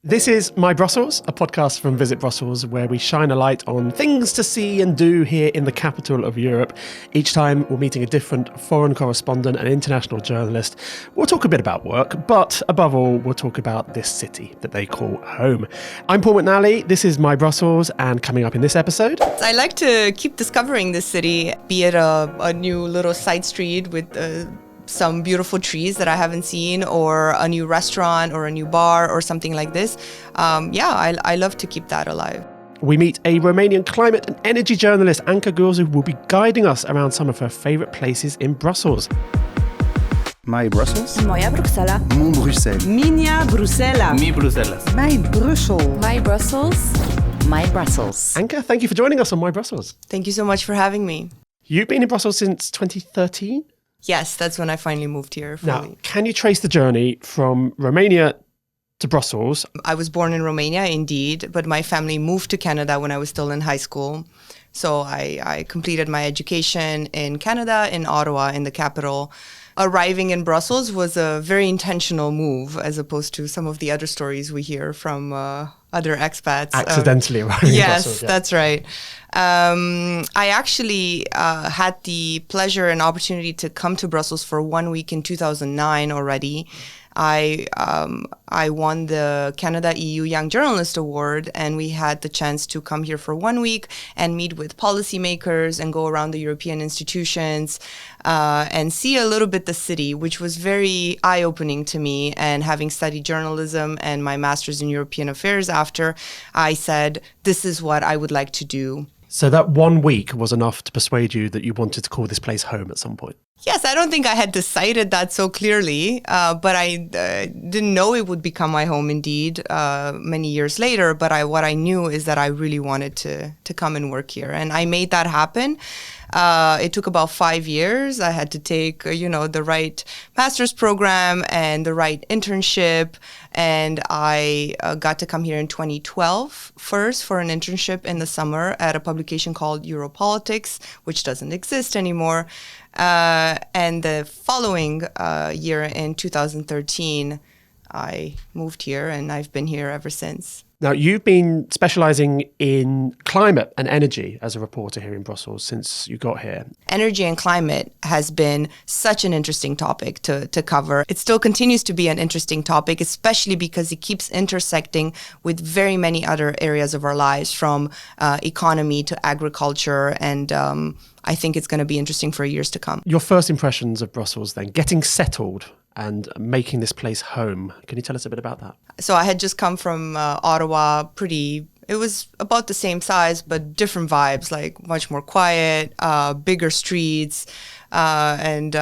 This is My Brussels, a podcast from Visit Brussels, where we shine a light on things to see and do here in the capital of Europe. Each time we're meeting a different foreign correspondent and international journalist. We'll talk a bit about work, but above all, we'll talk about this city that they call home. I'm Paul McNally, this is My Brussels, and coming up in this episode... I like to keep discovering this city, be it a new little side street with... some beautiful trees that I haven't seen, or a new restaurant or a new bar or something like this. I love to keep that alive. We meet a Romanian climate and energy journalist. Anca Gurzu will be guiding us around some of her favourite places in Brussels. My Brussels. Moja Bruxella. Mon Bruxelles. Minha Bruxella. Mi Bruxelles. My Brussels. My Brussels. My Brussels. Anca, thank you for joining us on My Brussels. Thank you so much for having me. You've been in Brussels since 2013? Yes, that's when I finally moved here fully. Now, can you trace the journey from Romania to Brussels? I was born in Romania, indeed, but my family moved to Canada when I was still in high school. So I completed my education in Canada, in Ottawa, in the capital. Arriving in Brussels was a very intentional move, as opposed to some of the other stories we hear from other expats. Accidentally arriving in Brussels. Yes, that's right. I actually had the pleasure and opportunity to come to Brussels for 1 week in 2009 already. I won the Canada EU Young Journalist Award, and we had the chance to come here for 1 week and meet with policymakers and go around the European institutions and see a little bit the city, which was very eye-opening to me. And having studied journalism and my master's in European affairs after, I said, this is what I would like to do. So that 1 week was enough to persuade you that you wanted to call this place home at some point? Yes, I don't think I had decided that so clearly, but I didn't know it would become my home indeed many years later. But what I knew is that I really wanted to come and work here. And I made that happen. It took about 5 years. I had to take, the right master's program and the right internship. And I got to come here in 2012 first for an internship in the summer at a publication called Europolitics, which doesn't exist anymore. And the following year in 2013, I moved here and I've been here ever since. Now, you've been specialising in climate and energy as a reporter here in Brussels since you got here. Energy and climate has been such an interesting topic to cover. It still continues to be an interesting topic, especially because it keeps intersecting with very many other areas of our lives, from economy to agriculture, and I think it's going to be interesting for years to come. Your first impressions of Brussels then, getting settled and making this place home. Can you tell us a bit about that? So I had just come from Ottawa, it was about the same size, but different vibes, like much more quiet, bigger streets. And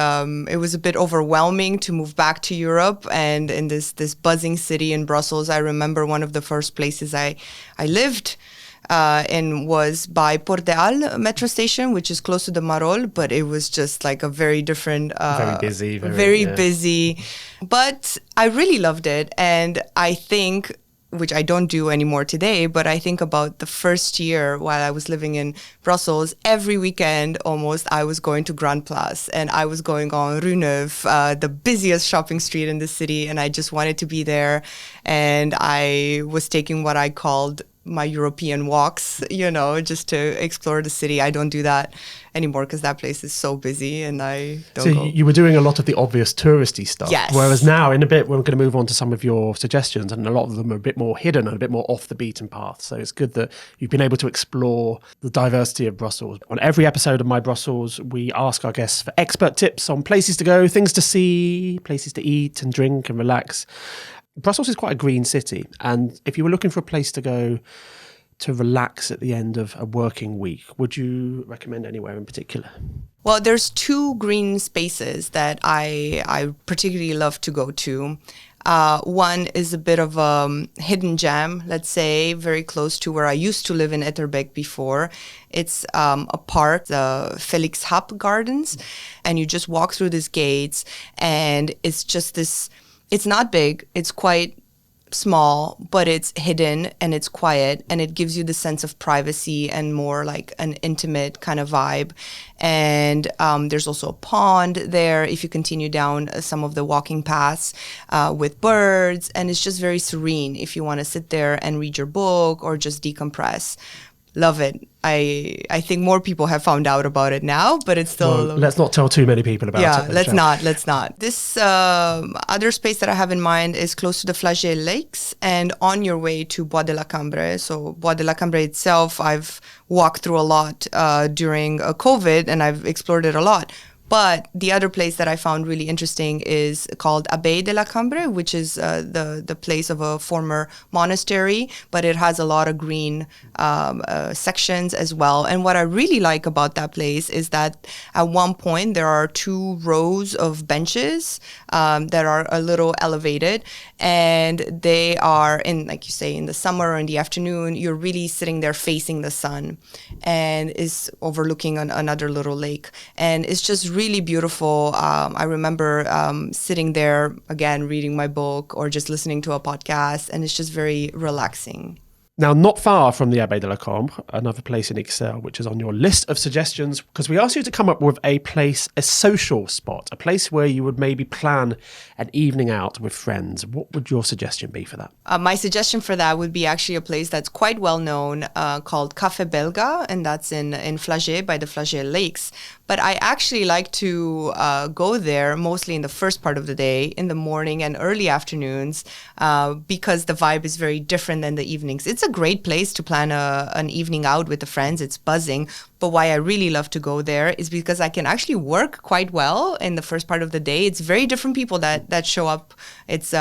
it was a bit overwhelming to move back to Europe. And in this buzzing city in Brussels, I remember one of the first places I lived and was by Porteal metro station, which is close to the Marol, but it was just like a very different... very busy. Very busy. But I really loved it. And I think, which I don't do anymore today, but I think about the first year while I was living in Brussels, every weekend almost I was going to Grand Place and I was going on Rue Neuve, the busiest shopping street in the city, and I just wanted to be there. And I was taking what I called my European walks, just to explore the city. I don't do that anymore because that place is so busy and I don't go. You were doing a lot of the obvious touristy stuff. Yes. Whereas now, in a bit, we're going to move on to some of your suggestions, and a lot of them are a bit more hidden and a bit more off the beaten path. So it's good that you've been able to explore the diversity of Brussels. On every episode of My Brussels, we ask our guests for expert tips on places to go, things to see, places to eat and drink and relax. Brussels is quite a green city, and if you were looking for a place to go to relax at the end of a working week, would you recommend anywhere in particular? Well, there's two green spaces that I particularly love to go to. One is a bit of a hidden gem, let's say, very close to where I used to live in Etterbeek before. It's a park, the Jean-Felix Hap Gardens, and you just walk through these gates, and it's just this... It's not big. It's quite small, but it's hidden and it's quiet, and it gives you the sense of privacy and more like an intimate kind of vibe. And there's also a pond there if you continue down some of the walking paths with birds, and it's just very serene if you want to sit there and read your book or just decompress. Love it. I think more people have found out about it now, but it's still... Well, let's not tell too many people about it. Yeah, let's not. This other space that I have in mind is close to the Flagey lakes and on your way to Bois de la Cambre. So Bois de la Cambre itself, I've walked through a lot during COVID, and I've explored it a lot. But the other place that I found really interesting is called Abbaye de la Cambre, which is the place of a former monastery, but it has a lot of green sections as well. And what I really like about that place is that at one point there are 2 rows of benches that are a little elevated, and they are in, like you say, in the summer or in the afternoon, you're really sitting there facing the sun and is overlooking another little lake. And it's just really beautiful. I remember sitting there, again, reading my book or just listening to a podcast, and it's just very relaxing. Now, not far from the Abbaye de la Cambre, another place in Ixelles, which is on your list of suggestions, because we asked you to come up with a place, a social spot, a place where you would maybe plan an evening out with friends. What would your suggestion be for that? My suggestion for that would be actually a place that's quite well known called Café Belga, and that's in Flagey by the Flagey Lakes. But I actually like to go there mostly in the first part of the day, in the morning and early afternoons, because the vibe is very different than the evenings. It's a great place to plan an evening out with the friends. It's buzzing. But why I really love to go there is because I can actually work quite well in the first part of the day. It's very different people that show up. It's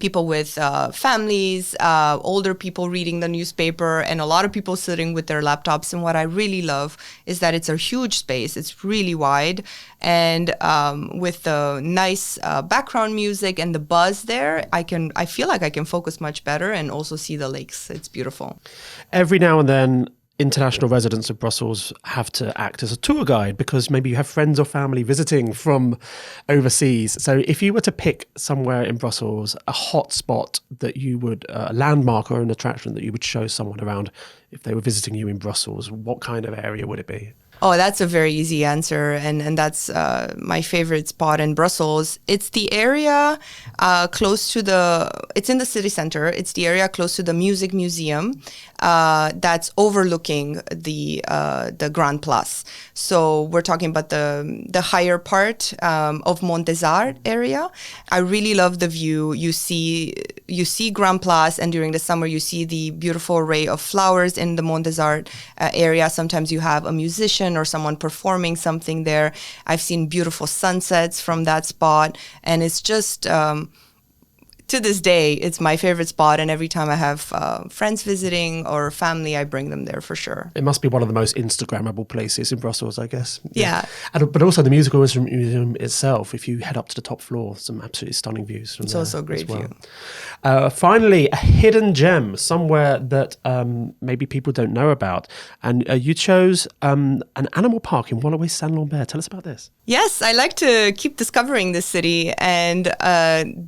people with families, older people reading the newspaper, and a lot of people sitting with their laptops. And what I really love is that it's a huge space. It's really wide. And with the nice background music and the buzz there, I feel like I can focus much better and also see the lakes. It's beautiful. Every now and then, international residents of Brussels have to act as a tour guide because maybe you have friends or family visiting from overseas. So if you were to pick somewhere in Brussels, a hot spot that you would, a landmark or an attraction that you would show someone around if they were visiting you in Brussels, what kind of area would it be? Oh, that's a very easy answer, and that's my favorite spot in Brussels. It's the area close to it's in the city center. It's the area close to the Music Museum that's overlooking the Grand Place. So we're talking about the higher part of Mont area. I really love the view. You see Grand Place, and during the summer you see the beautiful array of flowers in the Mont area. Sometimes you have a musician or someone performing something there. I've seen beautiful sunsets from that spot, and it's just to this day, it's my favorite spot. And every time I have friends visiting or family, I bring them there for sure. It must be one of the most Instagrammable places in Brussels, I guess. Yeah. But also the Musical Instrument Museum itself, if you head up to the top floor, some absolutely stunning views from there. It's also a great view. Finally, a hidden gem, somewhere that maybe people don't know about. And you chose an animal park in Woluwe-Saint-Lambert. Tell us about this. Yes, I like to keep discovering this city. And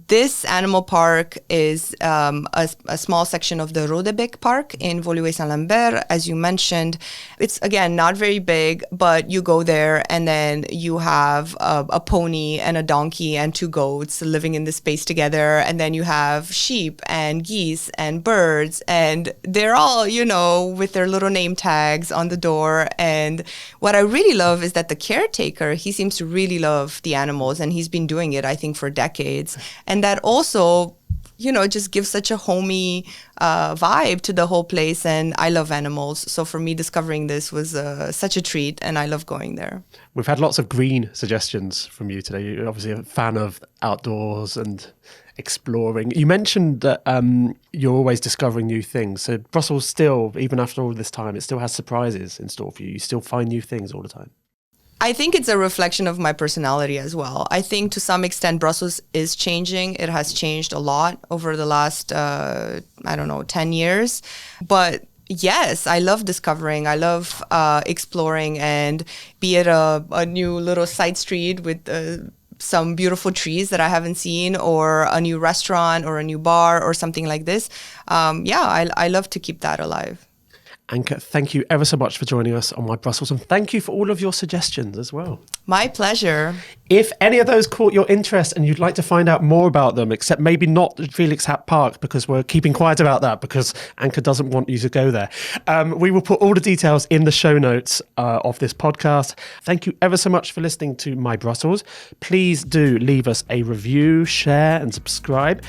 this animal park is a small section of the Roodebeek Park in Woluwe-Saint-Lambert. As you mentioned, it's, again, not very big, but you go there and then you have a pony and a donkey and 2 goats living in this space together. And then you have sheep and geese and birds, and they're all, with their little name tags on the door. And what I really love is that the caretaker, he seems to really love the animals, and he's been doing it, I think, for decades. And that also, just gives such a homey vibe to the whole place. And I love animals. So for me, discovering this was such a treat, and I love going there. We've had lots of green suggestions from you today. You're obviously a fan of outdoors and exploring. You mentioned that you're always discovering new things. So Brussels still, even after all this time, it still has surprises in store for you. You still find new things all the time. I think it's a reflection of my personality as well. I think to some extent Brussels is changing. It has changed a lot over the last, 10 years. But yes, I love discovering. I love exploring, and be it a new little side street with some beautiful trees that I haven't seen, or a new restaurant or a new bar or something like this. I love to keep that alive. Anke, thank you ever so much for joining us on My Brussels, and thank you for all of your suggestions as well. My pleasure. If any of those caught your interest and you'd like to find out more about them, except maybe not Felix Hap Park, because we're keeping quiet about that because Anke doesn't want you to go there, we will put all the details in the show notes of this podcast. Thank you ever so much for listening to My Brussels. Please do leave us a review, share and subscribe.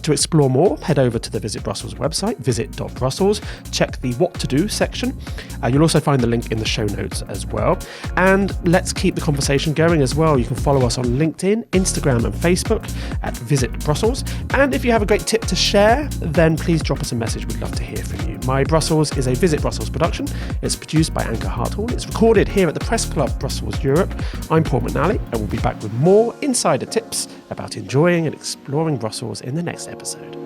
To explore more, head over to the Visit Brussels website, visit.brussels. Check the What to Do section. You'll also find the link in the show notes as well. And let's keep the conversation going as well. You can follow us on LinkedIn, Instagram and Facebook at Visit Brussels. And if you have a great tip to share, then please drop us a message. We'd love to hear from you. My Brussels is a Visit Brussels production. It's produced by Anke Harthoorn. It's recorded here at the Press Club Brussels, Europe. I'm Paul McNally, and we'll be back with more insider tips about enjoying and exploring Brussels in the next episode.